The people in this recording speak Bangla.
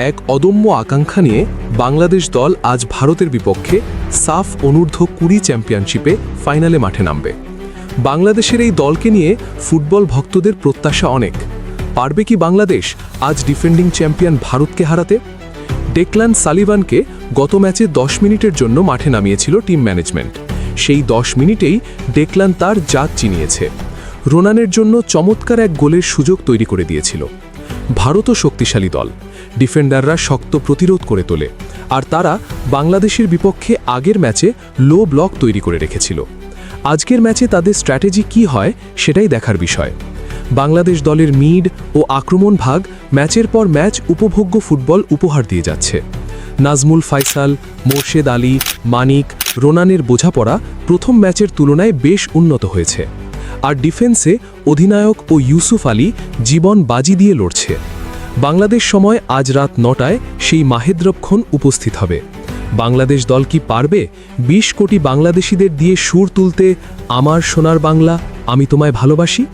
এক অদম্য আকাঙ্ক্ষা নিয়ে বাংলাদেশ দল আজ ভারতের বিপক্ষে সাফ অনূর্ধ্ব-20 চ্যাম্পিয়নশিপে ফাইনালে মাঠে নামবে। বাংলাদেশের এই দলকে নিয়ে ফুটবল ভক্তদের প্রত্যাশা অনেক। পারবে কি বাংলাদেশ আজ ডিফেন্ডিং চ্যাম্পিয়ন ভারতকে হারাতে? ডেকলান সালিভানকে গত ম্যাচে 10 মিনিটের জন্য মাঠে নামিয়েছিল টিম ম্যানেজমেন্ট। সেই 10 মিনিটেই ডেকলান তার জাত চিনিয়েছে। রোনানের জন্য চমৎকার এক গোলের সুযোগ তৈরি করে দিয়েছিল। ভারতও শক্তিশালী দল, ডিফেন্ডাররা শক্ত প্রতিরোধ করে তোলে, আর তারা বাংলাদেশের বিপক্ষে আগের ম্যাচে লো ব্লক তৈরি করে রেখেছিল। আজকের ম্যাচে তাদের স্ট্র্যাটেজি কি হয় সেটাই দেখার বিষয়। বাংলাদেশ দলের মিড ও আক্রমণ ভাগ ম্যাচের পর ম্যাচ উপভোগ্য ফুটবল উপহার দিয়ে যাচ্ছে। নাজমুল ফাইসাল, মোর্শেদ আলী, মানিক, রোনানের বোঝাপড়া প্রথম ম্যাচের তুলনায় বেশ উন্নত হয়েছে। আর ডিফেন্সে অধিনায়ক ও ইউসুফ আলী জীবন বাজি দিয়ে লড়ছে। বাংলাদেশ সময় আজ রাত 9টায় সেই মাহেদ্রক্ষণ উপস্থিত হবে। বাংলাদেশ দল কি পারবে 20 কোটি বাংলাদেশিদের দিয়ে সুর তুলতে আমার সোনার বাংলা, আমি তোমায় ভালোবাসি?